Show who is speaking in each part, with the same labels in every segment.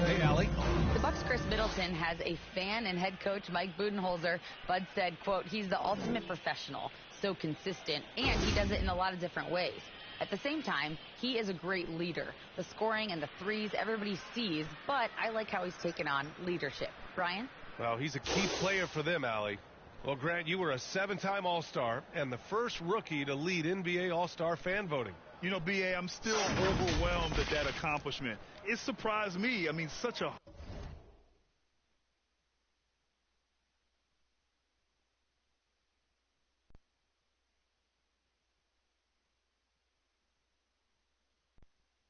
Speaker 1: Hey, Allie.
Speaker 2: The Bucks' Chris Middleton has a fan and head coach Mike Budenholzer. Bud said, quote, he's the ultimate professional, so consistent, and he does it in a lot of different ways. At the same time, he is a great leader. The scoring and the threes, everybody sees, but I like how he's taken on leadership. Brian?
Speaker 1: Well, he's a key player for them, Allie. Well, Grant, you were a 7-time All-Star and the first rookie to lead NBA All-Star fan voting.
Speaker 3: You know, B.A., I'm still overwhelmed at that accomplishment. It surprised me. I mean, such a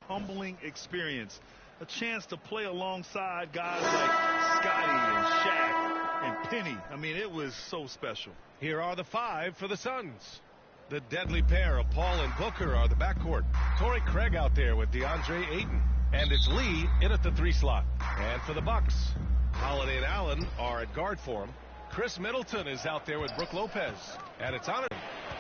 Speaker 3: humbling experience. A chance to play alongside guys like Scotty and Shaq and Penny. I mean, it was so special.
Speaker 1: Here are the 5 for the Suns. The deadly pair of Paul and Booker are the backcourt. Torrey Craig out there with DeAndre Ayton. And it's Lee in at the 3 slot. And for the Bucks, Holiday and Allen are at guard for him. Chris Middleton is out there with Brook Lopez. And it's on it.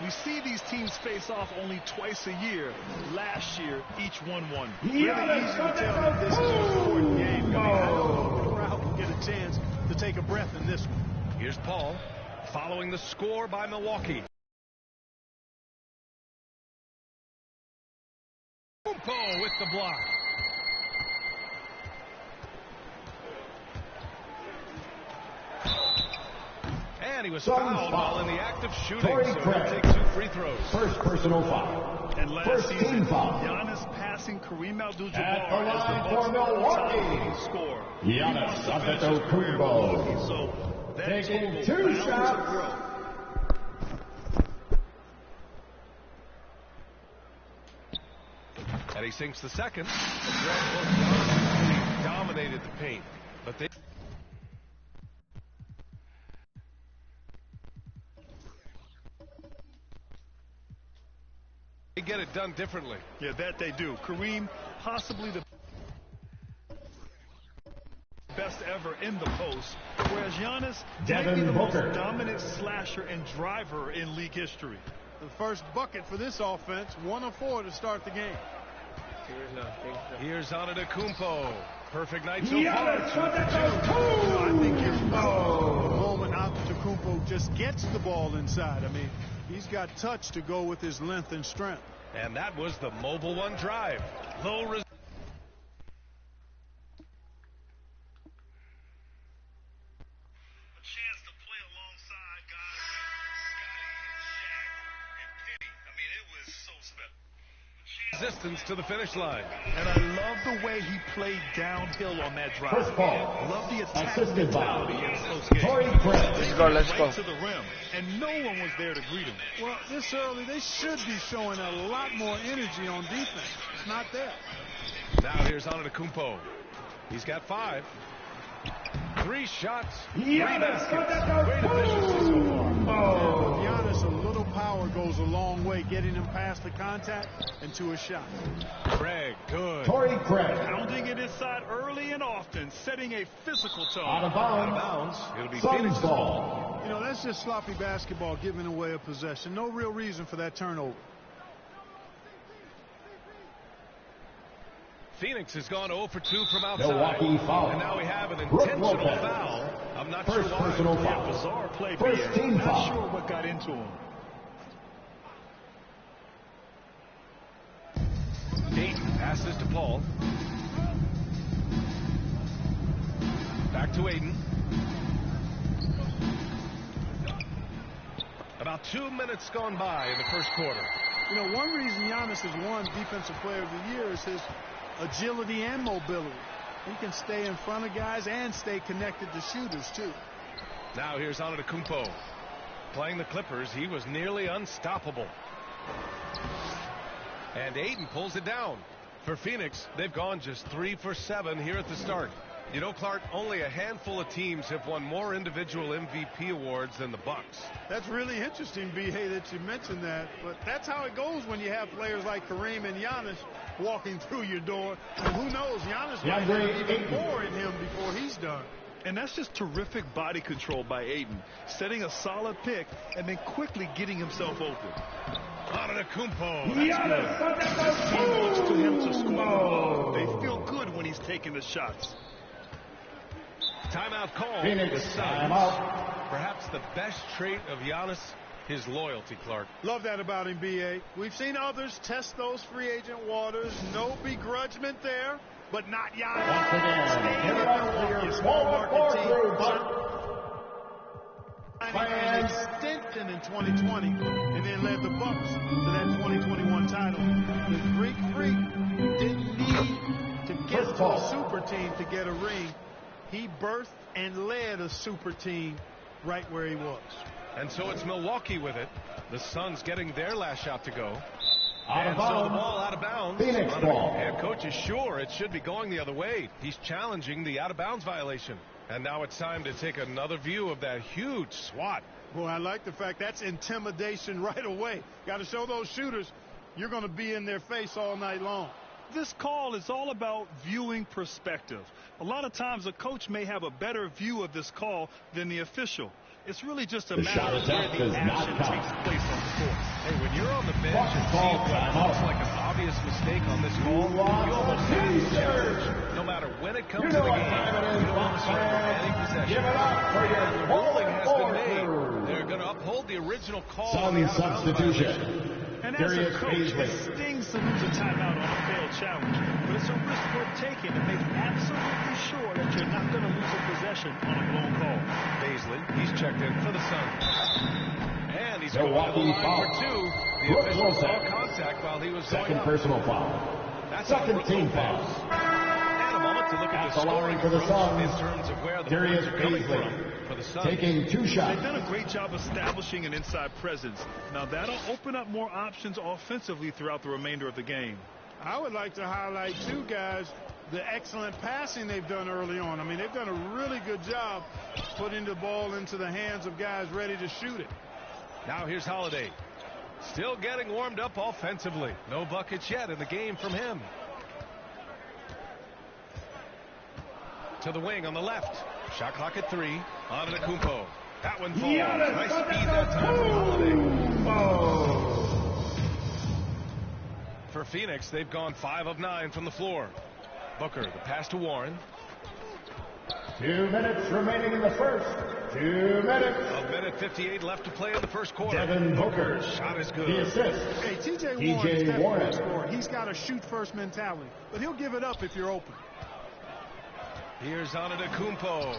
Speaker 3: We see these teams face off only twice a year. Last year, each won one. Really easy to tell that this is an important game. I mean, I don't know if will get a chance to take a breath in this one.
Speaker 1: Here's Paul following the score by Milwaukee. Kumpo with the block. And he was fouled while in the act of shooting, so he'll take 2 free throws.
Speaker 4: First personal foul.
Speaker 3: And last season, Giannis passing Kareem Abdul-Jabbar as the Bucks' all-time scorer.
Speaker 4: Giannis Antetokounmpo.
Speaker 3: So
Speaker 4: taking 2 shots.
Speaker 1: And he sinks the second. He dominated the paint, but they get it done differently.
Speaker 3: Yeah, that they do. Kareem, possibly the best ever in the post, whereas Giannis might be the most dominant slasher and driver in league history.
Speaker 5: The first bucket for this offense, 1 of 4 to start the game.
Speaker 1: Here's Antetokounmpo. Perfect night so far.
Speaker 5: I think here's the moment Antetokounmpo just gets the ball inside. I mean, he's got touch to go with his length and strength.
Speaker 1: And that was the mobile one drive. Low resistance. Resistance to the finish line.
Speaker 3: And I love the way he played downhill on that drive.
Speaker 4: First ball.
Speaker 3: Love the attack
Speaker 4: Assisted
Speaker 3: mentality
Speaker 4: by
Speaker 3: in close games.
Speaker 4: Torrey Craig.
Speaker 3: Let's go. Right to the rim, and no one was there to greet him.
Speaker 5: Well, this early, they should be showing a lot more energy on defense. It's not there.
Speaker 1: Now here's Antetokounmpo. He's got 5. 3 shots. 3 baskets. Great efficiency so far.
Speaker 5: Giannis, a little power goes a long way, getting him past the contact and to a shot.
Speaker 1: Craig, good.
Speaker 4: Torrey Craig.
Speaker 3: Pounding it inside early and often, setting a physical tone.
Speaker 4: Out of bounds.
Speaker 1: It'll be
Speaker 4: Suns
Speaker 1: Phoenix
Speaker 4: ball.
Speaker 5: You know, that's just sloppy basketball, giving away a possession. No real reason for that turnover.
Speaker 1: Phoenix has gone 0 for 2 from outside.
Speaker 4: Milwaukee foul.
Speaker 1: And now we have an intentional
Speaker 4: Lopez.
Speaker 1: foul. I'm not
Speaker 4: First
Speaker 1: sure why.
Speaker 4: personal
Speaker 3: Yeah,
Speaker 4: foul.
Speaker 3: bizarre play.
Speaker 4: First team
Speaker 3: Not
Speaker 4: foul.
Speaker 3: sure what got into him.
Speaker 1: Ayton passes to Paul. Back to Ayton. About 2 minutes gone by in the first quarter.
Speaker 5: You know, one reason Giannis has won Defensive Player of the Year is his agility and mobility. He can stay in front of guys and stay connected to shooters, too.
Speaker 1: Now here's Antetokounmpo. Playing the Clippers, he was nearly unstoppable. And Ayton pulls it down. For Phoenix, they've gone just 3 for 7 here at the start. You know, Clark, only a handful of teams have won more individual MVP awards than the Bucks.
Speaker 5: That's really interesting, B.A., that you mentioned that. But that's how it goes when you have players like Kareem and Giannis walking through your door. And who knows, Giannis might have even more in him before he's done.
Speaker 3: And that's just terrific body control by Ayton, setting a solid pick and then quickly getting himself open.
Speaker 1: Antetokounmpo.
Speaker 3: This team looks to him to score the ball. They feel good when he's taking the shots.
Speaker 1: Timeout call.
Speaker 4: Phoenix,
Speaker 1: The Suns.
Speaker 4: timeout.
Speaker 1: Perhaps the best trait of Giannis, his loyalty, Clark.
Speaker 5: Love that about him, B.A. We've seen others test those free agent waters. No begrudgment there, but not Giannis.
Speaker 4: Once again,
Speaker 5: Staying
Speaker 4: give
Speaker 5: in
Speaker 4: it up for
Speaker 5: Milwaukee,
Speaker 4: your
Speaker 5: a small market team.
Speaker 4: fans.
Speaker 5: An extension in 2020, and then led the Bucks to that 2021 title. The Greek Freak didn't need to get to a super team to get a ring. He birthed and led a super team right where he was.
Speaker 1: And so it's Milwaukee with it. The Suns getting their last shot to go.
Speaker 4: Out
Speaker 1: And
Speaker 4: of
Speaker 1: so the
Speaker 4: bounds.
Speaker 1: ball out of bounds.
Speaker 4: Phoenix ball.
Speaker 1: Head coach is sure it should be going the other way. He's challenging the out-of-bounds violation. And now it's time to take another view of that huge swat.
Speaker 5: Boy, I like the fact that's intimidation right away. Got to show those shooters you're going to be in their face all night long.
Speaker 3: This call is all about viewing perspective. A lot of times a coach may have a better view of this call than the official. It's really just a
Speaker 4: The
Speaker 3: matter
Speaker 4: shot
Speaker 3: of where
Speaker 4: attempt
Speaker 3: the
Speaker 4: does not
Speaker 3: action
Speaker 4: count.
Speaker 3: takes place on the court.
Speaker 1: Hey, when you're on the bench
Speaker 4: Watch
Speaker 1: and
Speaker 4: the
Speaker 1: see
Speaker 4: ball,
Speaker 1: what
Speaker 4: timeout.
Speaker 1: looks like an obvious mistake on this call, you almost have to challenge. No matter when it comes
Speaker 4: You
Speaker 1: to
Speaker 4: know
Speaker 1: the
Speaker 4: what
Speaker 1: game,
Speaker 4: time it is,
Speaker 1: you don't want to
Speaker 4: Bucks
Speaker 1: surrender
Speaker 4: fans.
Speaker 1: any possession.
Speaker 4: Give it up for your
Speaker 1: The ruling has been made.
Speaker 4: 4-4.
Speaker 1: They're going to uphold the original call on
Speaker 4: Some
Speaker 1: the out-of-bounds
Speaker 4: substitution.
Speaker 1: violation.
Speaker 3: And as a
Speaker 4: Darius
Speaker 3: coach,
Speaker 4: Paisley.
Speaker 3: it stings to lose a timeout on a failed challenge. But it's a risk worth taking to make absolutely sure that you're not going to lose a possession on a blown call.
Speaker 1: Paisley, he's checked in for the Suns. And he's going to
Speaker 4: Milwaukee
Speaker 1: the line
Speaker 4: foul.
Speaker 1: for two. The
Speaker 4: Brooks
Speaker 1: official saw
Speaker 4: Lopez.
Speaker 1: contact while he was
Speaker 4: Second
Speaker 1: going up.
Speaker 4: personal foul.
Speaker 1: That's
Speaker 4: Second
Speaker 1: Brooks
Speaker 4: team
Speaker 1: Lopez.
Speaker 4: foul.
Speaker 1: And a moment to look at
Speaker 4: At
Speaker 1: the
Speaker 4: the line
Speaker 1: scoring
Speaker 4: for the
Speaker 1: approach
Speaker 4: Suns,
Speaker 1: in terms of where the
Speaker 4: Darius
Speaker 1: points are coming
Speaker 4: Paisley
Speaker 1: from for the Suns.
Speaker 4: taking two shots.
Speaker 3: They've done a great job establishing an inside presence. Now that'll open up more options offensively throughout the remainder of the game.
Speaker 5: I would like to highlight, too, guys, the excellent passing they've done early on. I mean, they've done a really good job putting the ball into the hands of guys ready to shoot it.
Speaker 1: Now here's Holiday. Still getting warmed up offensively. No buckets yet in the game from him. To the wing on the left. Shot clock at 3. Antetokounmpo. That one falls. Nice speed that time from Holiday. For Phoenix, they've gone 5 of 9 from the floor. Booker, the pass to Warren.
Speaker 4: 2 minutes remaining in the first. 2 minutes.
Speaker 1: A minute 58 left to play in the first quarter.
Speaker 4: Devin Booker.
Speaker 1: Shot is
Speaker 4: The
Speaker 1: good.
Speaker 4: assist.
Speaker 5: Hey, T.J.
Speaker 4: T.J.
Speaker 5: Warren is definitely
Speaker 4: Warren.
Speaker 5: a scorer. He's got a shoot-first mentality, but he'll give it up if you're open.
Speaker 1: Here's Antetokounmpo.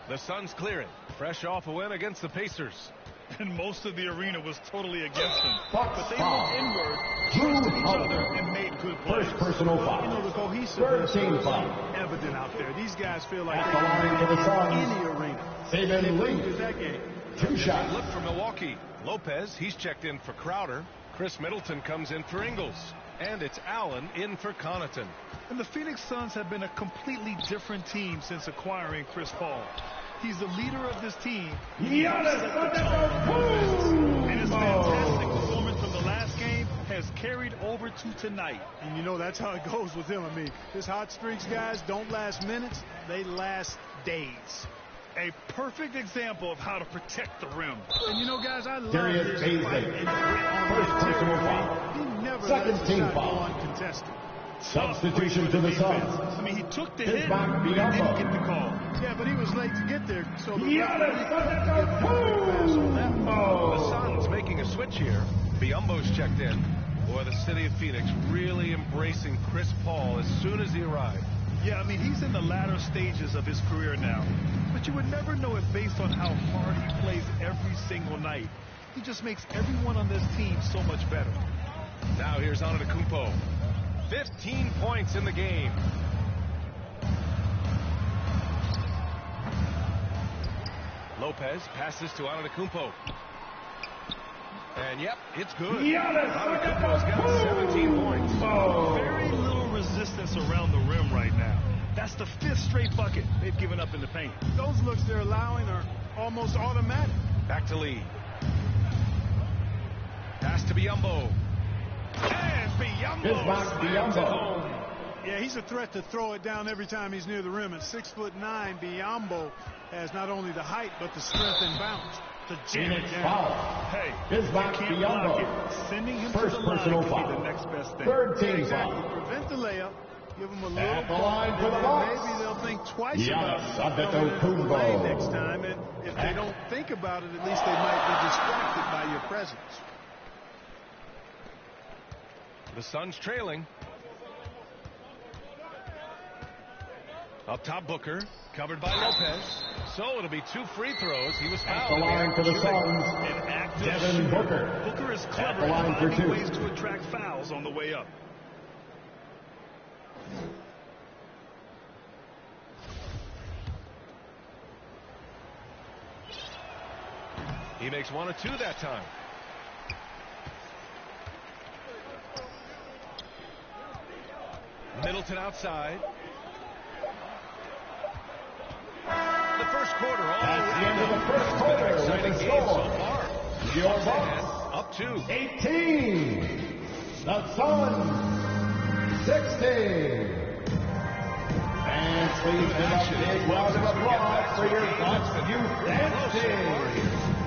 Speaker 1: The Suns clearing. Fresh off a win against the Pacers.
Speaker 3: And most of the arena was totally against them.
Speaker 4: Bucks
Speaker 3: But they
Speaker 4: foul.
Speaker 3: moved inward,
Speaker 4: Drew
Speaker 3: trusted each
Speaker 4: Holiday.
Speaker 3: other, and made good plays.
Speaker 4: First personal
Speaker 5: You know, the
Speaker 4: foul.
Speaker 5: cohesiveness
Speaker 4: Third team
Speaker 5: is
Speaker 4: foul.
Speaker 5: evident out there. These guys feel like
Speaker 4: At
Speaker 5: they
Speaker 4: the line
Speaker 5: can
Speaker 4: for the
Speaker 5: win
Speaker 4: Suns.
Speaker 5: any arena.
Speaker 4: Saban
Speaker 5: They
Speaker 4: Lee.
Speaker 5: lose that game.
Speaker 4: 2 shots.
Speaker 1: Look for Milwaukee. Lopez, he's checked in for Crowder. Chris Middleton comes in for Ingles. And it's Allen in for Connaughton.
Speaker 3: And the Phoenix Suns have been a completely different team since acquiring Chris Paul. He's the leader of this team. He helps set the tone. And his fantastic performance from the last game has carried over to tonight.
Speaker 5: And you know that's how it goes with him. I mean, his hot streaks, guys, don't last minutes. They last days.
Speaker 3: A perfect example of how to protect the rim.
Speaker 5: And you know, guys, I love
Speaker 4: Darius
Speaker 5: this
Speaker 4: Paisley.
Speaker 5: fight and grit on
Speaker 4: First
Speaker 5: the
Speaker 4: personal
Speaker 5: interior.
Speaker 4: foul.
Speaker 5: He never
Speaker 4: Second
Speaker 5: lets the
Speaker 4: team
Speaker 5: shot go
Speaker 4: foul.
Speaker 5: uncontested.
Speaker 4: Substitution to the Suns.
Speaker 3: I mean, he took the
Speaker 4: His
Speaker 3: hit,
Speaker 4: back,
Speaker 3: but he didn't
Speaker 4: Biombo.
Speaker 3: get the call.
Speaker 5: Yeah, but he was late to get there, so the
Speaker 4: Giannis
Speaker 5: referee couldn't give him a quick pass on that one.
Speaker 1: The Suns making a switch here. Biombo's checked in. Boy, the city of Phoenix really embracing Chris Paul as soon as he arrived.
Speaker 3: Yeah, I mean, he's in the latter stages of his career now. But you would never know it based on how hard he plays every single night. He just makes everyone on this team so much better.
Speaker 1: Now here's Antetokounmpo. 15 points in the game. Lopez passes to Antetokounmpo. And yep, it's good. Antetokounmpo's got 17 points.
Speaker 3: Very little resistance around the rim right now. That's the 5th straight bucket they've given up in the paint.
Speaker 5: Those looks they're allowing are almost automatic.
Speaker 1: Back to Lee. Pass to Biyombo. And Biyombo slams it home.
Speaker 5: Yeah, he's a threat to throw it down every time he's near the rim. At 6'9", Biyombo has not only the height but the strength and bounce to jam it down.
Speaker 3: Hey,
Speaker 4: Bismarck
Speaker 3: you can't block it.
Speaker 4: Biyombo.
Speaker 3: Sending him
Speaker 4: First
Speaker 3: to the line
Speaker 4: personal
Speaker 3: could be
Speaker 4: foul.
Speaker 3: the next best thing.
Speaker 4: Third team
Speaker 5: Exactly.
Speaker 4: foul.
Speaker 5: Prevent the layup. Give them a little
Speaker 4: At the
Speaker 5: ball,
Speaker 4: line for the
Speaker 5: and
Speaker 4: Bucks.
Speaker 5: maybe they'll think twice
Speaker 4: Giannis
Speaker 5: about coming into the
Speaker 4: Antetokounmpo.
Speaker 5: lane next time. And if they don't think about it, at least they might be distracted by your presence.
Speaker 1: The Suns trailing. Up top, Booker, covered by Lopez. So it'll be 2 free throws. He was
Speaker 4: At
Speaker 1: fouled.
Speaker 4: the line for the Suns,
Speaker 3: An active
Speaker 4: Devin
Speaker 3: shooter.
Speaker 4: Booker.
Speaker 3: Booker is
Speaker 4: At
Speaker 3: clever
Speaker 4: the line
Speaker 3: at
Speaker 4: for
Speaker 3: finding
Speaker 4: 2.
Speaker 3: ways to attract fouls on the way up.
Speaker 1: He makes 1 or 2 that time. Middleton outside. The first quarter all
Speaker 4: That's the end of the first
Speaker 1: It's been
Speaker 4: quarter
Speaker 1: an
Speaker 4: with
Speaker 1: exciting
Speaker 4: the
Speaker 1: game so
Speaker 4: score.
Speaker 1: far.
Speaker 4: Your
Speaker 1: And
Speaker 4: Bucks,
Speaker 1: up 2.
Speaker 4: 18. The Suns, 16. And please give a big round of applause for your Bucks youth dancing.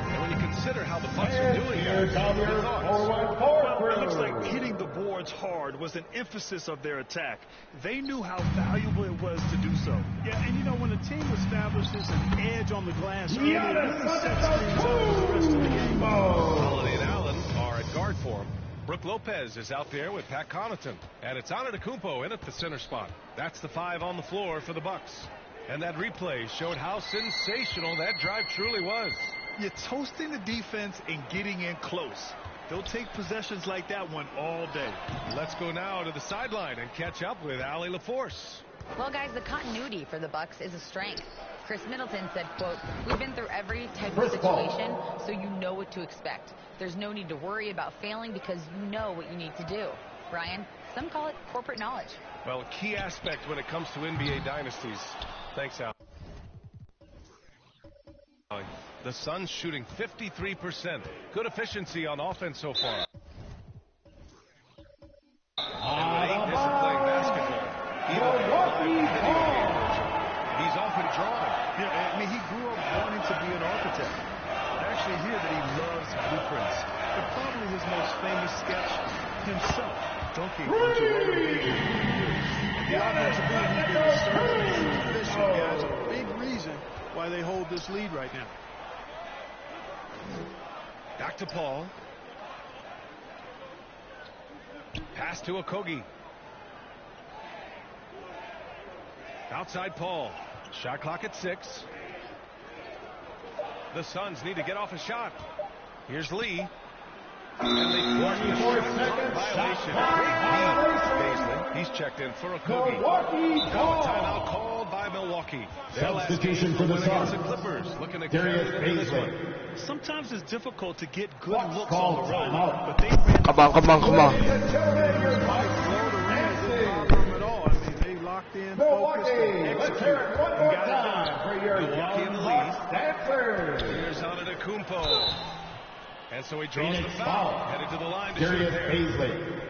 Speaker 1: And when you consider how the Bucks are
Speaker 4: And
Speaker 1: doing
Speaker 4: here's
Speaker 1: here,
Speaker 4: how your
Speaker 1: your thoughts?
Speaker 4: 4-1-4
Speaker 3: Well, it looks
Speaker 4: crew.
Speaker 3: like hitting the boards hard was an emphasis of their attack. They knew how valuable it was to do so.
Speaker 5: Yeah, and you know, when a team establishes an edge on the glass, early, it
Speaker 4: Giannis
Speaker 5: really sets things up for the rest of the game.
Speaker 1: Holiday and Allen are at guard for him. Brooke Lopez is out there with Pat Connaughton. And it's Antetokounmpo in at the center spot. That's the 5 on the floor for the Bucks. And that replay showed how sensational that drive truly was.
Speaker 3: You're toasting the defense and getting in close. They'll take possessions like that one all day.
Speaker 1: Let's go now to the sideline and catch up with Allie LaForce.
Speaker 2: Well, guys, the continuity for the Bucks is a strength. Chris Middleton said, quote, "We've been through every type of situation, so you know what to expect. There's no need to worry about failing because you know what you need to do." Brian, some call it corporate knowledge.
Speaker 1: Well, a key aspect when it comes to NBA dynasties. Thanks, Al. The Suns shooting 53%. Good efficiency on offense so far. And with 8 disciplined playing basketball, he's often drawn.
Speaker 3: Yeah, I mean, he grew up wanting to be an architect. I actually hear that he loves blueprints. But probably his most famous sketch, himself dunking onto rubber bases.
Speaker 5: The offensive end, he's been surgically efficient, guys. A big reason why they hold this lead right now.
Speaker 1: Back to Paul. Pass to Okogie. Outside Paul. Shot clock at 6. The Suns need to get off a shot. Here's Lee. And they force the shot violation. Great He's checked in for Okogie. Now a timeout called by Milwaukee. Their last
Speaker 4: Substitution
Speaker 1: game
Speaker 4: for the
Speaker 1: against
Speaker 4: Suns.
Speaker 1: the Clippers. Looking to
Speaker 4: Darius
Speaker 1: carry it into this one.
Speaker 4: Paisley.
Speaker 3: Sometimes it's difficult to get good
Speaker 4: Bucks
Speaker 3: looks
Speaker 4: call
Speaker 3: on the run,
Speaker 4: timeout.
Speaker 3: but they ran
Speaker 6: Come on.
Speaker 5: Flow the rim is no problem at all. I mean, they locked in, focused, and
Speaker 4: Milwaukee, let's hear
Speaker 5: executed.
Speaker 4: it one
Speaker 5: And
Speaker 4: more
Speaker 5: got it done.
Speaker 4: time for your
Speaker 1: Milwaukee in
Speaker 4: young
Speaker 1: the
Speaker 4: Bucks
Speaker 1: lead.
Speaker 4: dancers.
Speaker 1: Here's Antetokounmpo. And so he draws
Speaker 4: Phoenix
Speaker 1: the foul.
Speaker 4: foul.
Speaker 1: Headed to the line to
Speaker 4: Darius
Speaker 1: shoot there.
Speaker 4: Paisley.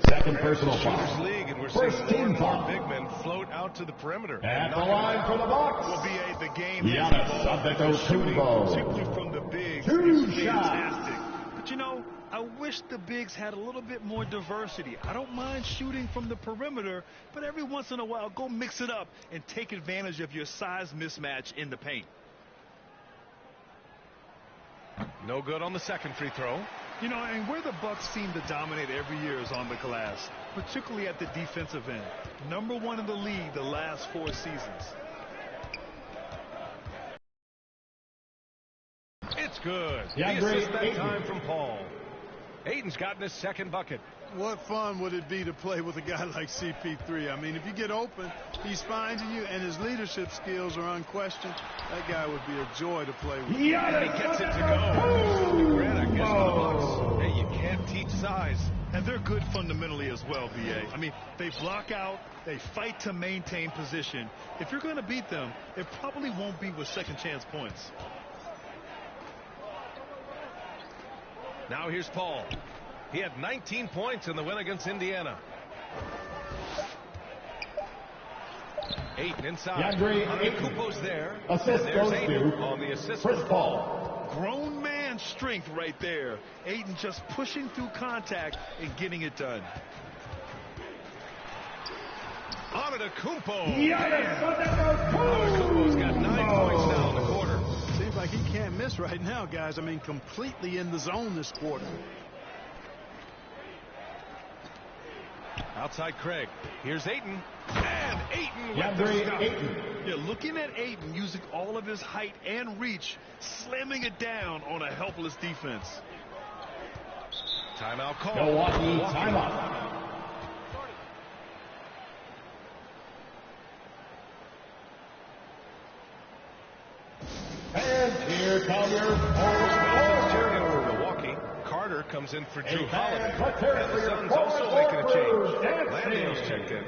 Speaker 4: Second personal
Speaker 1: Shooters
Speaker 4: foul.
Speaker 1: League, and we're
Speaker 4: First
Speaker 1: seeing
Speaker 4: team
Speaker 1: more and more
Speaker 4: foul.
Speaker 1: big men float out to the perimeter.
Speaker 4: At the line for the Bucks.
Speaker 3: Well, B.A., the game
Speaker 4: Giannis
Speaker 3: has evolved. The shooting,
Speaker 4: Antetokounmpo.
Speaker 3: particularly from the bigs,
Speaker 4: Two
Speaker 3: is
Speaker 4: shots.
Speaker 3: fantastic. But, you know, I wish the bigs had a little bit more diversity. I don't mind shooting from the perimeter, but every once in a while, go mix it up and take advantage of your size mismatch in the paint.
Speaker 1: No good on the second free throw.
Speaker 3: You know, and where the Bucks seem to dominate every year is on the glass, particularly at the defensive end. Number 1 in the league the last 4 seasons.
Speaker 1: It's good.
Speaker 4: Yeah,
Speaker 1: The
Speaker 4: great.
Speaker 1: assist that
Speaker 4: Ayton.
Speaker 1: time from Paul. Ayton's gotten his second bucket.
Speaker 5: What fun would it be to play with a guy like CP3? I mean, if you get open, he's finding you, and his leadership skills are unquestioned. That guy would be a joy to play with.
Speaker 1: And he gets it to go. The grid, I guess, for the Bucks. Hey, you can't teach size.
Speaker 3: And they're good fundamentally as well, B.A. I mean, they block out, they fight to maintain position. If you're going to beat them, it probably won't be with second chance points.
Speaker 1: Now here's Paul. He had 19 points in the win against Indiana. Ayton inside. Kupo's there.
Speaker 4: Assist goes
Speaker 1: Ayton
Speaker 4: to
Speaker 1: on the assist.
Speaker 4: Chris Paul.
Speaker 3: Grown man strength right there. Ayton just pushing through contact and getting it done.
Speaker 1: Antetokounmpo. Antetokounmpo's got 9 points now in the quarter.
Speaker 5: Seems like he can't miss right now, guys. I mean, completely in the zone this quarter.
Speaker 1: Outside Craig. Here's Ayton. And Ayton with the stop.
Speaker 3: Yeah, looking at Ayton using all of his height and reach, slamming it down on a helpless defense.
Speaker 1: Timeout call.
Speaker 4: Milwaukee timeout. And here come your
Speaker 1: Milwaukee. Carter comes in for Drew Holiday. And the Suns also making a change. Landale's checked in.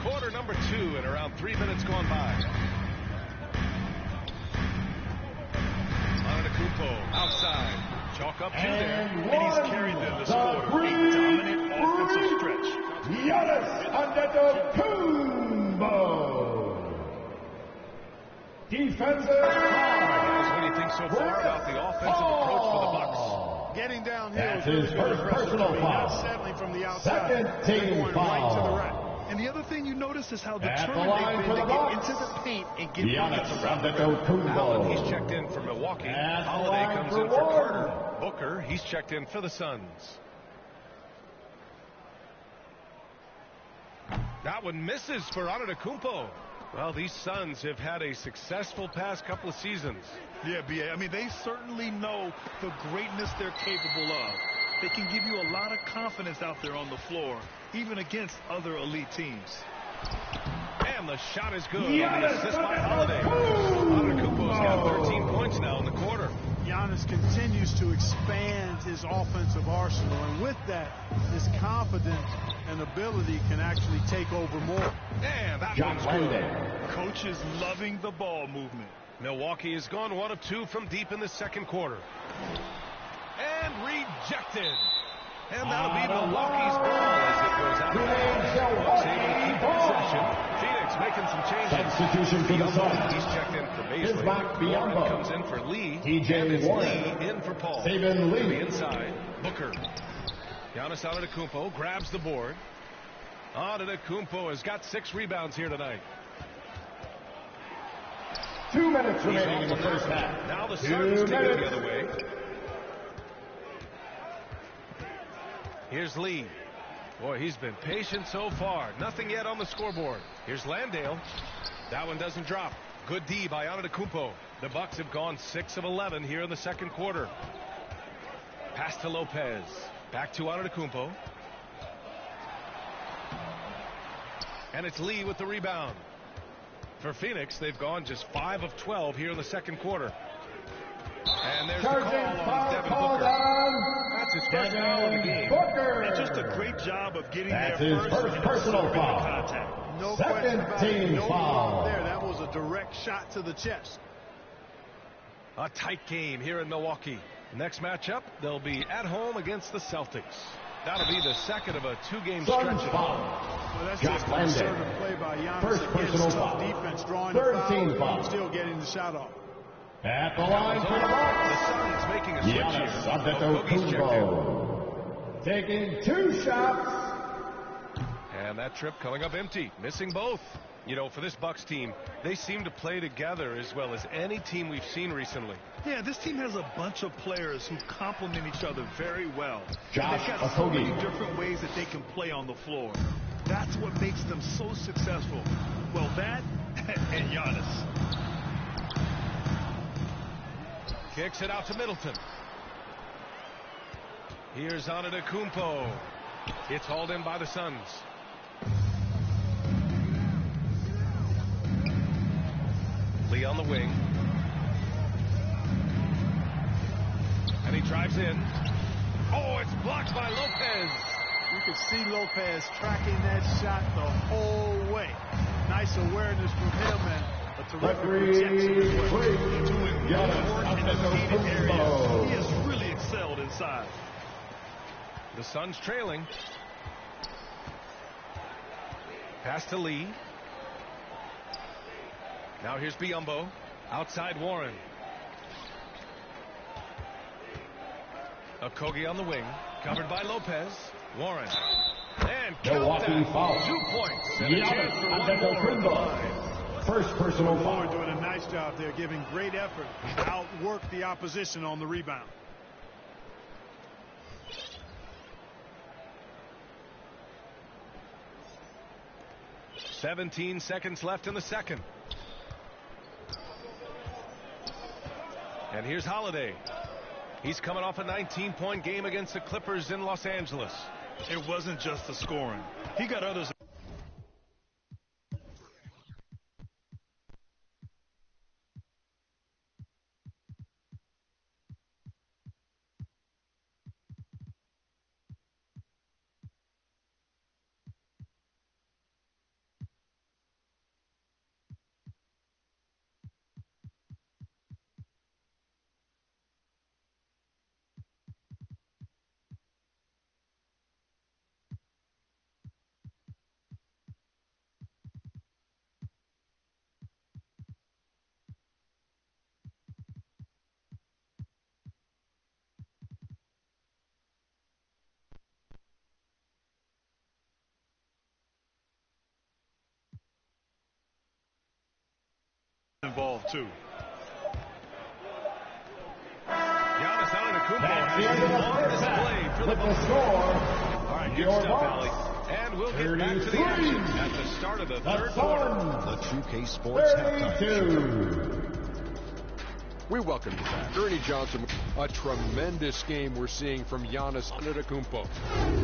Speaker 1: Quarter number 2 and around 3 minutes gone by. Antetokounmpo outside. Chalk up 2 there.
Speaker 3: And he's carried them to score. A dominant offensive stretch.
Speaker 4: Giannis Antetokounmpo. Defensive foul.
Speaker 1: Guys, what do you think so far about the offensive approach for the Bucks?
Speaker 5: Getting downhill.
Speaker 4: That's his first personal foul.
Speaker 5: Not settling from the outside.
Speaker 4: Second team
Speaker 5: going
Speaker 4: foul.
Speaker 5: right to the rack.
Speaker 3: And the other thing you notice is how
Speaker 4: At the
Speaker 3: determined
Speaker 4: line
Speaker 3: they've
Speaker 4: for
Speaker 3: been
Speaker 4: the
Speaker 3: to get
Speaker 4: Bucks.
Speaker 3: into the paint and get
Speaker 4: Giannis
Speaker 3: buckets around the rim.
Speaker 1: Allen,
Speaker 4: Antetokounmpo.
Speaker 1: he's checked in for Milwaukee.
Speaker 4: At the
Speaker 1: Holiday
Speaker 4: line
Speaker 1: comes
Speaker 4: for
Speaker 1: in for
Speaker 4: Warren.
Speaker 1: Carter. Booker, he's checked in for the Suns. That one misses for Antetokounmpo. Well, these Suns have had a successful past couple of seasons.
Speaker 3: Yeah, B.A. I mean, they certainly know the greatness they're capable of. They can give you a lot of confidence out there on the floor, even against other elite teams.
Speaker 1: And the shot is good on the assist by Holiday. Antetokounmpo's got 13 points now in the quarter.
Speaker 5: Giannis continues to expand his offensive arsenal, and with that, his confidence and ability can actually take over more.
Speaker 1: And that
Speaker 4: John
Speaker 1: one's good.
Speaker 3: Coach is loving the ball movement.
Speaker 1: Milwaukee has gone 1 of 2 from deep in the second quarter. And rejected. And that'll be Milwaukee's ball as it goes out. Bucks able to keep possession. Phoenix making some changes.
Speaker 4: Substitution for the Suns.
Speaker 1: He's checked in for Baisley.
Speaker 4: Warren
Speaker 1: Warren comes in for Lee.
Speaker 4: TJ
Speaker 1: And it's
Speaker 4: Warren.
Speaker 1: Lee in for Paul.
Speaker 4: Saban Lee.
Speaker 1: To the inside. Booker. Giannis Antetokounmpo grabs the board. Antetokounmpo has got 6 rebounds here tonight.
Speaker 4: 2 minutes
Speaker 1: He's
Speaker 4: remaining in the
Speaker 1: off
Speaker 4: first
Speaker 1: now.
Speaker 4: half.
Speaker 1: Now the
Speaker 4: 2
Speaker 1: Suns take it
Speaker 4: minutes.
Speaker 1: the other way. Here's Lee. Boy, he's been patient so far. Nothing yet on the scoreboard. Here's Landale. That one doesn't drop. Good D by Antetokounmpo. The Bucks have gone 6 of 11 here in the second quarter. Pass to Lopez. Back to Antetokounmpo. And it's Lee with the rebound. For Phoenix, they've gone just 5 of 12 here in the second quarter. And there's the call on Devin Booker. That's his first foul of the game.
Speaker 3: And just a great job of getting
Speaker 4: That's
Speaker 3: there
Speaker 4: his
Speaker 3: first
Speaker 4: first
Speaker 3: and
Speaker 4: personal
Speaker 3: absorbing
Speaker 4: foul.
Speaker 3: the contact.
Speaker 5: No
Speaker 4: Second
Speaker 5: question about
Speaker 4: team
Speaker 5: it. No
Speaker 4: foul.
Speaker 5: problem there. That was a direct shot to the chest.
Speaker 1: A tight game here in Milwaukee. Next matchup, they'll be at home against the Celtics. That'll be the second of a 2-game stretch
Speaker 4: Suns
Speaker 1: at
Speaker 4: foul.
Speaker 1: home.
Speaker 5: Well, that's
Speaker 4: Jack
Speaker 5: just an
Speaker 4: Landale.
Speaker 5: assertive play by Giannis
Speaker 4: First
Speaker 5: against
Speaker 4: personal
Speaker 5: tough
Speaker 4: foul.
Speaker 5: defense, drawing
Speaker 4: Third
Speaker 5: the
Speaker 4: team
Speaker 5: foul,
Speaker 4: foul.
Speaker 5: and still getting the shot off.
Speaker 4: At the line for the Bucks.
Speaker 1: The Suns making a switch
Speaker 4: Giannis
Speaker 1: here. Okogie's checked in.
Speaker 4: Antetokounmpo. Taking 2 shots.
Speaker 1: And that trip coming up empty, missing both. You know, for this Bucks team, they seem to play together as well as any team we've seen recently.
Speaker 3: Yeah, this team has a bunch of players who complement each other very well.
Speaker 4: Josh
Speaker 3: They've got so many
Speaker 4: Okogie.
Speaker 3: different ways that they can play on the floor. That's what makes them so successful. Well, that and Giannis.
Speaker 1: Kicks it out to Middleton. Here's Antetokounmpo. It's hauled in by the Suns. Lee on the wing. And he drives in. Oh, it's blocked by Lopez.
Speaker 5: You can see Lopez tracking that shot the whole way. Nice awareness from him and a terrific projection as well. Doing good work in the needed areas. He has really excelled inside.
Speaker 1: The Suns trailing. Pass to Lee. Now here's Biyombo. Outside Warren. Okogie on the wing. Covered by Lopez. Warren. And count that. 2 points. And a chance for one more on the line.
Speaker 4: First personal foul.
Speaker 5: Warren doing a nice job there, giving great effort to outwork the opposition on the rebound.
Speaker 1: "17 seconds left in the second. And here's Holiday. He's coming off a 19-point game against the Clippers in Los Angeles.
Speaker 3: It wasn't just the scoring. He got others. Involved too.
Speaker 1: Giannis Antetokounmpo has display for the Bucks. All right, good stuff, Allie. And we'll get back to the action at the start of the third quarter.
Speaker 6: The 2K Sports Halftime.
Speaker 7: We welcome you back. Ernie Johnson, a tremendous game we're seeing from Giannis Antetokounmpo.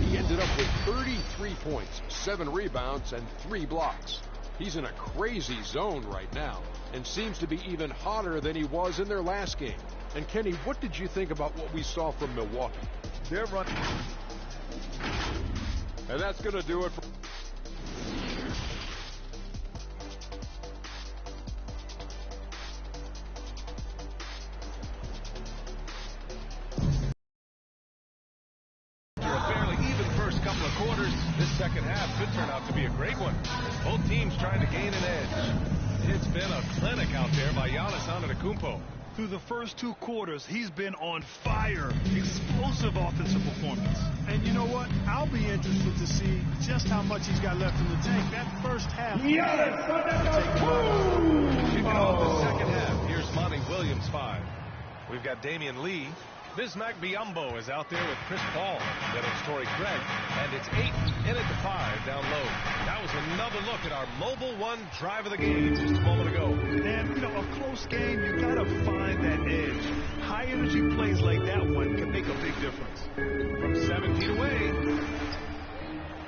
Speaker 7: He ended up with 33 points, 7 rebounds, and 3 blocks. He's in a crazy zone right now and seems to be even hotter than he was in their last game. And Kenny, what did you think about what we saw from Milwaukee?
Speaker 3: They're running.
Speaker 7: And that's going to do it for...
Speaker 1: Couple of quarters. This second half could turn out to be a great one. Both teams trying to gain an edge. It's been a clinic out there by Giannis Antetokounmpo.
Speaker 3: Through the first 2 quarters, he's been on fire. Explosive offensive performance.
Speaker 5: And you know what? I'll be interested to see just how much he's got left in the tank. That first half.
Speaker 1: Kicking off the second half. Here's Monty Williams 5. We've got Damian Lee. Bismack Biyombo is out there with Chris Paul. Then it's Torrey Craig. And it's 8 in at the 5 down low. That was another look at our Mobile One drive of the game just a moment ago.
Speaker 3: And, you know, a close game, you got to find that edge. High energy plays like that one can make a big difference.
Speaker 1: From 7 feet away,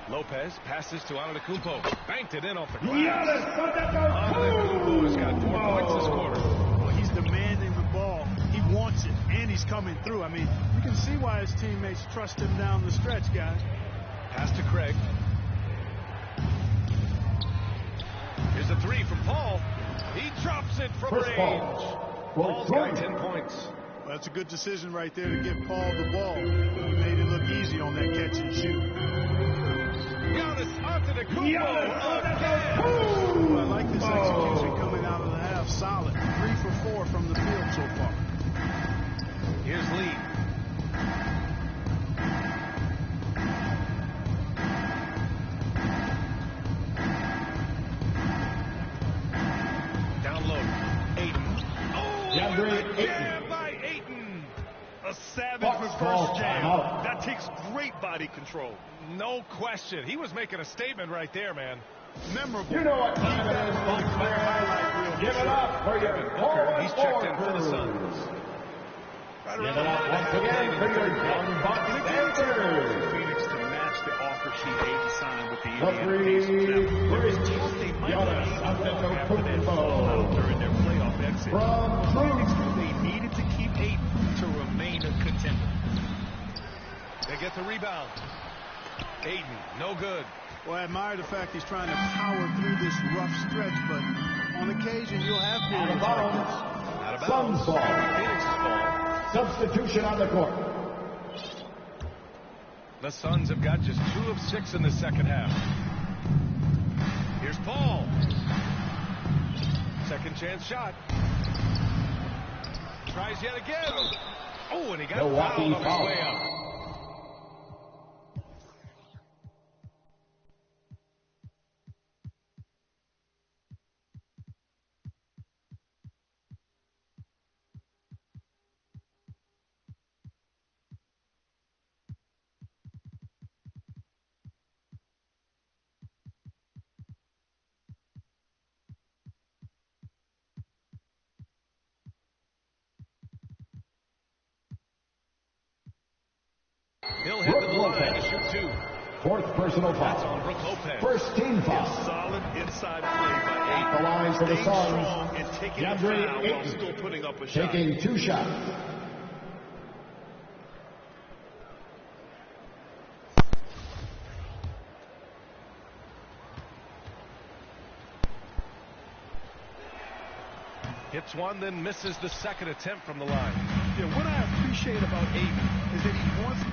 Speaker 1: Lopez passes to Antetokounmpo. Banked it in off the glass. Antetokounmpo has got 4 points this quarter.
Speaker 5: Well, he's demanding the ball. He wants it, and he's coming through. I mean, you can see why his teammates trust him down the stretch, guys.
Speaker 1: Pass to Craig. Here's a 3 from Paul. He drops it from range. Paul's got 10 points.
Speaker 5: Well, that's a good decision right there to give Paul the ball. He made it look easy on that catch and shoot.
Speaker 1: Giannis Antetokounmpo.
Speaker 5: Well, I like this execution coming out of the half. Solid. 3 for 4 from the field so far.
Speaker 1: Here's Lee. Down low. Ayton. Oh, jam by Ayton.
Speaker 3: A savage reverse jam. That takes great body control.
Speaker 1: No question. He was making a statement right there, man.
Speaker 5: Memorable.
Speaker 4: You know what time it is. Give it up for your
Speaker 1: Booker. He's checked in for the Suns.
Speaker 3: Right
Speaker 4: Give it
Speaker 3: around
Speaker 4: up once again for your young Bucks Panthers.
Speaker 3: Phoenix to match the offer sheet Aiden signed with the
Speaker 4: The
Speaker 3: Indiana Pacers. Now, there is talk they might not
Speaker 4: Giannis
Speaker 3: be after that fallout during their playoff exit.
Speaker 4: From
Speaker 3: Phoenix knew they needed to keep Aiden to remain a contender.
Speaker 1: They get the rebound. Aiden, no good.
Speaker 5: Well, I admire the fact he's trying to power through this rough stretch, but on occasion you'll have periods like this.
Speaker 1: Out of
Speaker 4: Suns
Speaker 1: bounds.
Speaker 4: ball.
Speaker 1: Phoenix's ball.
Speaker 4: Substitution on the court.
Speaker 1: The Suns have got just 2 of 6 in the second half. Here's Paul. Second chance shot. Tries yet again. Oh, and he got
Speaker 4: Milwaukee
Speaker 1: fouled on
Speaker 4: foul.
Speaker 1: his way up. He'll head to the line to shoot 2.
Speaker 4: Fourth personal
Speaker 1: That's
Speaker 4: foul.
Speaker 1: on Brook Lopez.
Speaker 4: First team foul.
Speaker 3: Solid inside play by
Speaker 4: At
Speaker 3: Aiden.
Speaker 4: the line for the
Speaker 3: Staying
Speaker 4: Suns.
Speaker 3: strong and taking the
Speaker 4: DeAndre
Speaker 3: foul while
Speaker 4: Ayton.
Speaker 3: still putting up a shot.
Speaker 4: Taking 2 shots.
Speaker 1: Hits one, then misses the second attempt from the line.
Speaker 3: Yeah, what I appreciate about Aiden is that he wants to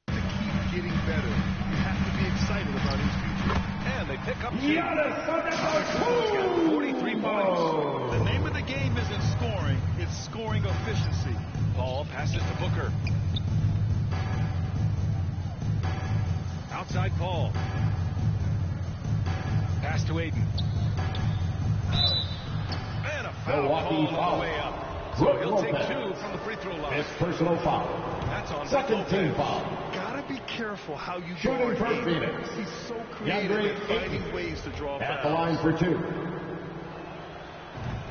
Speaker 3: keep getting better. You have to be excited about his future.
Speaker 1: And they pick up 2.
Speaker 4: Giannis
Speaker 1: got 43 points.
Speaker 3: The name of the game isn't scoring, it's scoring efficiency.
Speaker 1: Paul passes to Booker. Outside Paul. Pass to Aiden. And a foul
Speaker 4: Milwaukee
Speaker 1: call on
Speaker 4: foul.
Speaker 1: the way up. So
Speaker 4: Brook
Speaker 1: he'll take
Speaker 4: Lopez.
Speaker 1: 2 from the free throw line.
Speaker 4: His personal foul.
Speaker 1: That's on Brook
Speaker 4: Second team
Speaker 1: Lopez.
Speaker 4: foul.
Speaker 3: Gotta be careful how you
Speaker 4: Shooting
Speaker 3: guard
Speaker 4: for
Speaker 3: Aiden.
Speaker 4: Phoenix.
Speaker 3: He's so creative
Speaker 4: DeAndre
Speaker 3: at finding
Speaker 4: Ayton.
Speaker 3: ways to draw
Speaker 4: At the
Speaker 3: fouls.
Speaker 4: line for 2.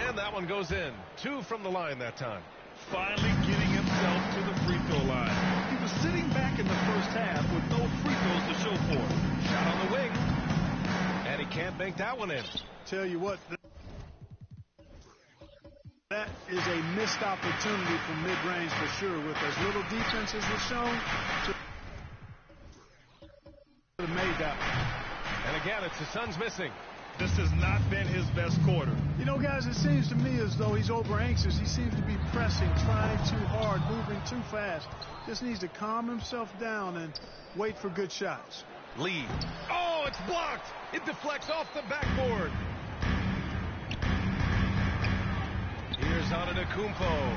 Speaker 1: And that one goes in. 2 from the line that time.
Speaker 3: Finally getting himself to the free throw line. He was sitting back in the first half with no free throws to show for it.
Speaker 1: Shot on the wing. And he can't bank that one in.
Speaker 5: Tell you what, that is a missed opportunity from mid-range for sure. With as little defense as was shown, should have made that one.
Speaker 1: And again, it's the Suns missing.
Speaker 3: This has not been his best quarter.
Speaker 5: You know, guys, it seems to me as though he's over anxious. He seems to be pressing, trying too hard, moving too fast. Just needs to calm himself down and wait for good shots.
Speaker 1: Lee. Oh, it's blocked. It deflects off the backboard. Here's Antetokounmpo.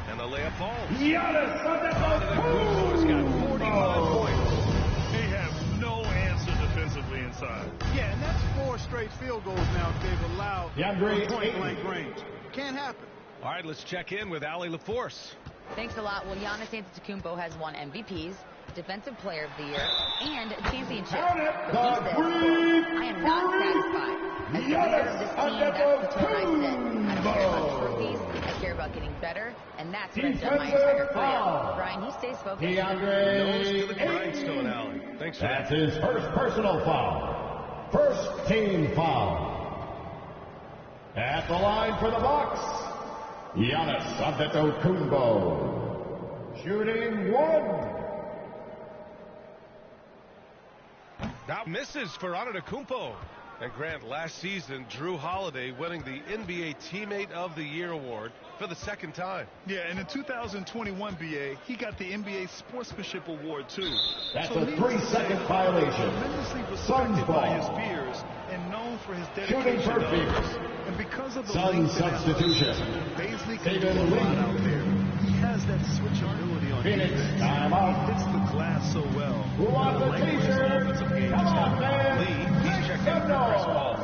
Speaker 1: And the layup falls.
Speaker 4: Giannis
Speaker 1: Antetokounmpo's got 45 points.
Speaker 3: They have no answer defensively inside.
Speaker 5: Yeah, and that's 4 straight field goals now they've allowed
Speaker 4: DeAndre
Speaker 5: from
Speaker 4: Ayton.
Speaker 5: point-blank range. Can't happen.
Speaker 1: All right, let's check in with Allie LaForce.
Speaker 2: Thanks a lot. Well, Giannis Antetokounmpo has won MVPs, Defensive Player of the Year, and a championship. But he said, quote, I am not satisfied. As the leader of this team, that's the tone I set. I don't care about trophies. I care about getting better, and that's what I've done my entire career. Brian, he stays focused.
Speaker 1: Nose to the
Speaker 4: DeAndre
Speaker 1: grindstone,
Speaker 4: Ayton.
Speaker 1: Allie. Thanks for
Speaker 4: That's
Speaker 1: that.
Speaker 4: his first personal foul. First team foul. At the line for the Bucks, Giannis Antetokounmpo. Shooting 1.
Speaker 1: That misses for Antetokounmpo. And Grant, last season, Drew Holiday winning the NBA Teammate of the Year award for the second time.
Speaker 3: Yeah, and in 2021 BA, he got the NBA Sportsmanship Award too.
Speaker 4: That's
Speaker 3: So
Speaker 4: a
Speaker 3: needless to
Speaker 4: 3-second
Speaker 3: say,
Speaker 4: violation.
Speaker 3: tremendously
Speaker 4: Suns
Speaker 3: respected by his
Speaker 4: ball.
Speaker 3: peers and known for his
Speaker 4: Shooting
Speaker 3: dedication
Speaker 4: for
Speaker 3: to
Speaker 4: Phoenix.
Speaker 3: others. And because of the
Speaker 4: Suns
Speaker 3: length and
Speaker 4: substitution.
Speaker 3: athleticism, Baisley can
Speaker 4: David
Speaker 3: do a lot
Speaker 4: Lee.
Speaker 3: out there. He has
Speaker 5: that switchability on
Speaker 4: Phoenix,
Speaker 5: defense.
Speaker 4: timeout.
Speaker 5: He hits the glass so well.
Speaker 4: Who wants the t-shirt? Come on, man.
Speaker 1: Lee, he's checked in for Chris Paul.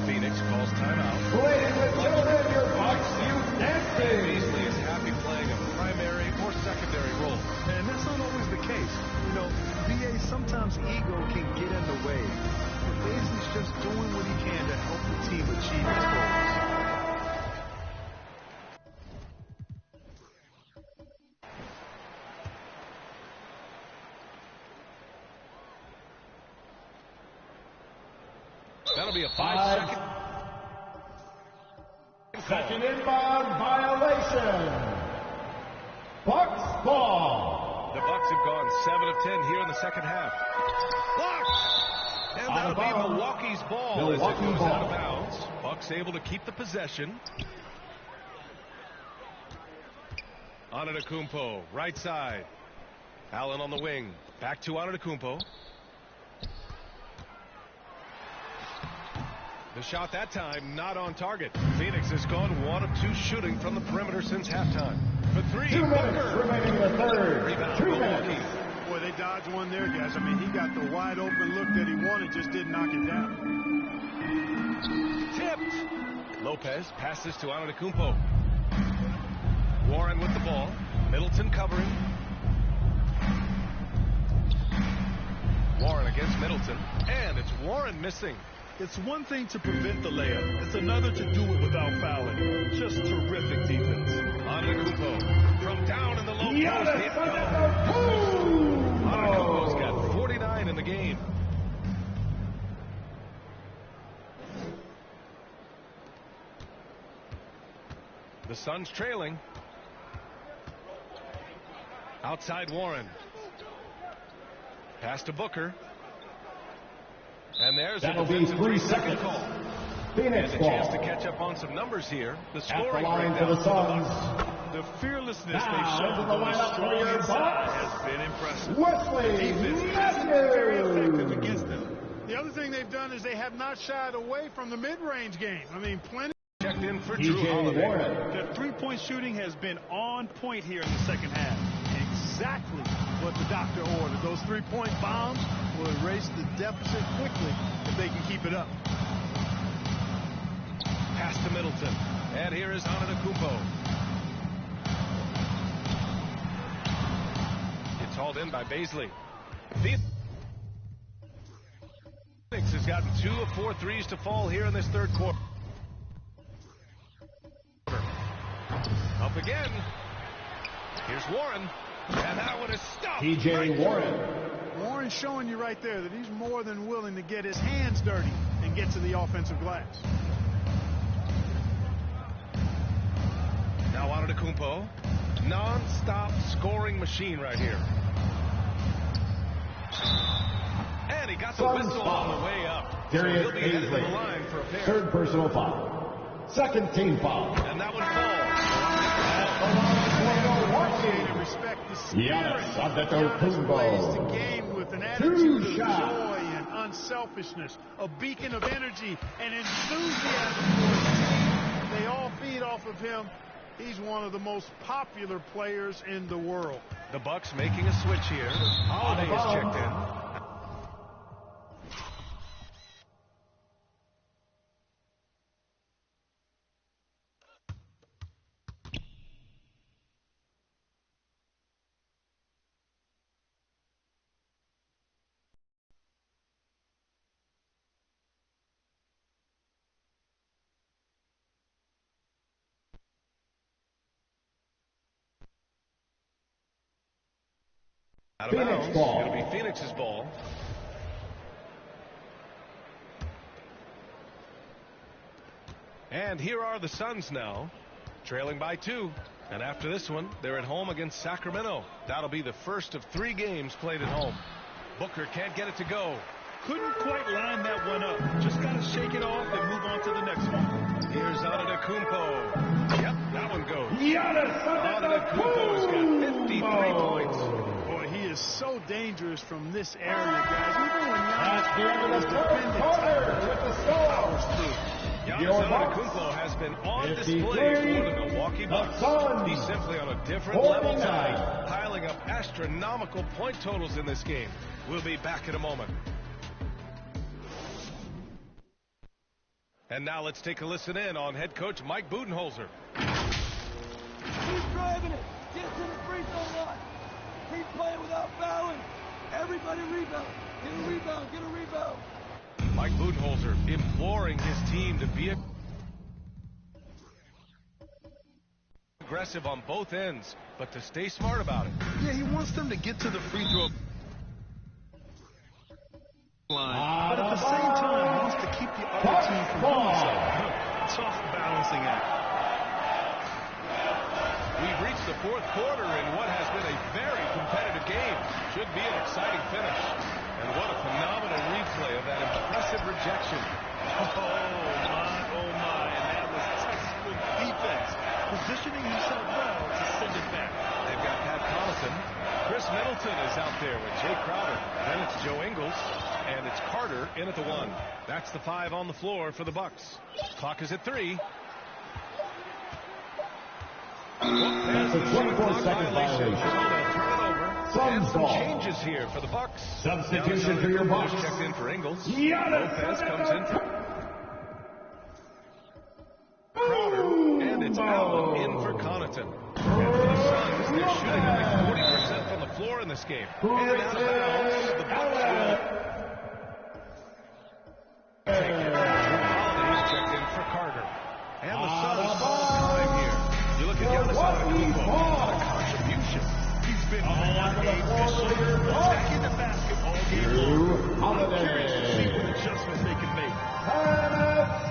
Speaker 1: Phoenix calls timeout.
Speaker 4: Ladies and gentlemen, your Bucks youth dancing.
Speaker 1: Beasley is happy playing a primary or secondary role.
Speaker 5: And that's not always the case. You know, BA, sometimes ego can get in the way. But Beasley's just doing what he can to help the team achieve its goals.
Speaker 1: That'll be a 5-second.
Speaker 4: Second inbound violation. Bucks ball.
Speaker 1: The Bucks have gone 7 of 10 here in the second half. Blocked! And that'll be Milwaukee's ball as it goes out of bounds. Bucks able to keep the possession. Antetokounmpo, right side. Allen on the wing. Back to Antetokounmpo. The shot that time not on target. Phoenix has gone 1 of 2 shooting from the perimeter since halftime. For 3,
Speaker 4: 2 minutes remaining in the third.
Speaker 1: Rebound,
Speaker 4: 2
Speaker 1: Milwaukee.
Speaker 4: minutes.
Speaker 5: Boy, they dodged one there, guys. I mean, he got the wide open look that he wanted, just didn't knock it down.
Speaker 1: Tipped. Lopez passes to Antetokounmpo. Warren with the ball. Middleton covering. Warren against Middleton. And it's Warren missing.
Speaker 5: It's one thing to prevent the layup. It's another to do it without fouling. Just terrific defense.
Speaker 1: Antetokounmpo from down in the low post. Antetokounmpo's got 49 in the game. The Suns trailing. Outside Warren. Pass to Booker. And there's a defensive 3-second call.
Speaker 4: Phoenix
Speaker 1: and a chance to catch up on some numbers here. The scoring
Speaker 4: line for the Suns.
Speaker 5: The fearlessness
Speaker 4: Now,
Speaker 5: they've shown
Speaker 4: the
Speaker 5: on the
Speaker 4: lineup for your
Speaker 5: strong inside
Speaker 4: Bucks.
Speaker 5: has been impressive.
Speaker 4: Wesley
Speaker 5: Defense has been very effective
Speaker 4: Matthews.
Speaker 5: against them. The other thing they've done is they have not shied away from the mid-range game. I mean, plenty.
Speaker 1: Checked in for Drew Holiday.
Speaker 5: The three-point shooting has been on point here in the second half. Exactly what the doctor ordered. Those three-point bombs will erase the deficit quickly if they can keep it up.
Speaker 1: Pass to Middleton. And here is Antetokounmpo. It's hauled in by Beasley. Phoenix has gotten 2 of 4 threes to fall here in this third quarter. Up again. Here's Warren. And that one is stopped.
Speaker 4: TJ Warren.
Speaker 5: Warren's showing you right there that he's more than willing to get his hands dirty and get to the offensive glass.
Speaker 1: Now Antetokounmpo. Non-stop scoring machine right here. And he got the whistle on the way up.
Speaker 4: Darius
Speaker 1: so he'll be headed to the
Speaker 4: Beasley.
Speaker 1: line for a pair.
Speaker 4: Third personal foul. Second team foul.
Speaker 1: And that one falls.
Speaker 5: Respect the spirit.
Speaker 4: Giannis
Speaker 5: Giannis plays the
Speaker 4: Antetokounmpo.
Speaker 5: game with an attitude of
Speaker 4: shots.
Speaker 5: joy and unselfishness, a beacon of energy and enthusiasm for his team. They all feed off of him. He's one of the most popular players in the world.
Speaker 1: The Bucks making a switch here. Holiday is checked in. Out of
Speaker 4: Phoenix
Speaker 1: bounds.
Speaker 4: ball.
Speaker 1: It'll be Phoenix's ball. And here are the Suns now, trailing by 2. And after this one, they're at home against Sacramento. That'll be the first of 3 games played at home. Booker can't get it to go.
Speaker 5: Couldn't quite line that one up. Just got to shake it off and move on to the next one.
Speaker 1: Here's Antetokounmpo. Yep, that one goes.
Speaker 4: Giannis
Speaker 1: Antetokounmpo's got 53 points.
Speaker 5: Boy, he is so dangerous from this area, guys. Even when
Speaker 4: At the end
Speaker 5: Giannis
Speaker 4: of the third
Speaker 5: dependent,
Speaker 4: quarter with the score.
Speaker 5: powers through.
Speaker 1: Giannis Antetokounmpo has been on display for the Milwaukee Bucks. He's simply on a different level tonight, piling up astronomical point totals in this game. We'll be back in a moment. And now let's take a listen in on head coach Mike Budenholzer.
Speaker 8: Keep driving it. Get to the free throw line. Keep playing without fouling. Everybody rebound. Get a rebound. Get a rebound.
Speaker 1: Mike Budenholzer imploring his team to be aggressive on both ends, but to stay smart about it.
Speaker 5: Yeah, he wants them to get to the free throw line, but at the same time, he wants to keep the other team from doing so. Tough balancing act.
Speaker 1: We've reached the fourth quarter in what has been a very competitive game. Should be an exciting finish. And what a phenomenal replay of that impressive rejection.
Speaker 5: Oh, my. And that was textbook defense. Positioning himself well to send it back.
Speaker 1: They've got Pat Connaughton. Chris Middleton is out there with Jay Crowder. Then it's Joe Ingles. And it's Carter in at the 1. That's the 5 on the floor for the Bucks. Clock is at 3.
Speaker 4: That's a 24-second violation.
Speaker 1: And some changes here for the Bucks.
Speaker 4: Substitution for your Bucks.
Speaker 1: Checked in for Ingles. Lopez comes in for Crowder. And it's Allen in for Connaughton. And for the Suns, they're shooting only 40% from the floor in this game. And out of bounds, the Bucks will take it. Holiday's checked in for Carter. And the Suns ball time here. You look at Giannis Antetokounmpo, what a contribution.
Speaker 5: He's been on a mission, attacking the basket all game long. I'm curious to see what adjustments they can make.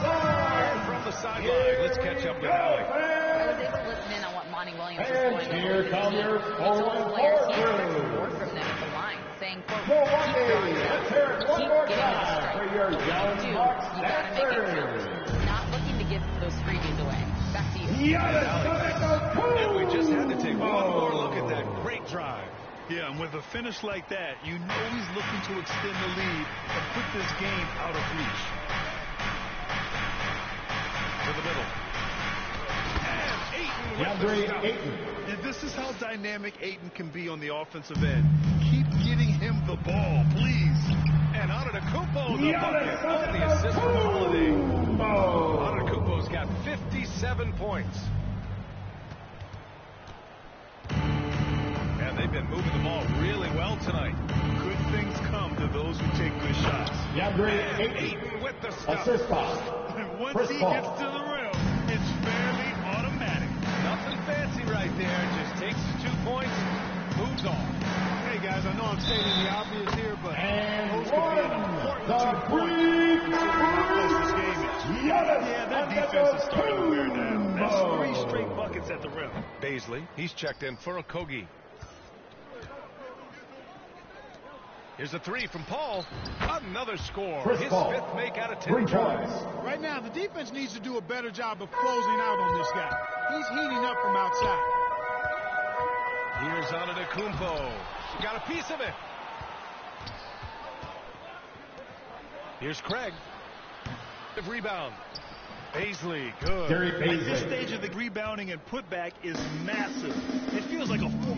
Speaker 1: And from the sideline, let's catch up with Allie.
Speaker 2: I was able to listen in on what Monty Williams was going over.
Speaker 4: Here come your
Speaker 2: He told the players he expected more from them at the line, saying, quote, keep drawing it up, keep getting it straight. You gotta make it count. Not looking to give those freebies away. Back to you.
Speaker 1: And we just had to take one more look at that great drive.
Speaker 5: Yeah, and with a finish like that, you know he's looking to extend the lead and put this game out of reach.
Speaker 1: To the middle. And Ayton with the stop.
Speaker 5: And this is how dynamic Ayton can be on the offensive end. Keep getting him the ball, please.
Speaker 1: And Antetokounmpo, the bucket on the assist from Holiday. Antetokounmpo's got 57 points. And they've been moving the ball really well tonight.
Speaker 5: Good things come to those who take good shots.
Speaker 1: Ayton with the stop.
Speaker 4: Assist pass.
Speaker 5: And once he gets to the rim, it's fairly automatic.
Speaker 1: Nothing fancy right there. Just takes his 2 points, moves on.
Speaker 5: Hey guys, I know I'm stating the obvious here, but
Speaker 4: And
Speaker 5: those could be an important 2 points considering how close this game is. Yeah, that defense is starting to wear down. That's 3 straight buckets at the rim.
Speaker 1: Baisley, he's checked in for Okogie. Here's a 3 from Paul. Another score. His
Speaker 4: Paul.
Speaker 1: 5th make out of 10 tries.
Speaker 3: Right now, the defense needs to do a better job of closing out on this guy. He's heating up from outside.
Speaker 1: Here's Antetokounmpo. Got a piece of it. Here's Craig. Rebound. Baisley, good.
Speaker 4: Gary
Speaker 5: At this
Speaker 4: Baisley.
Speaker 5: stage of the rebounding and putback is massive. It feels like a full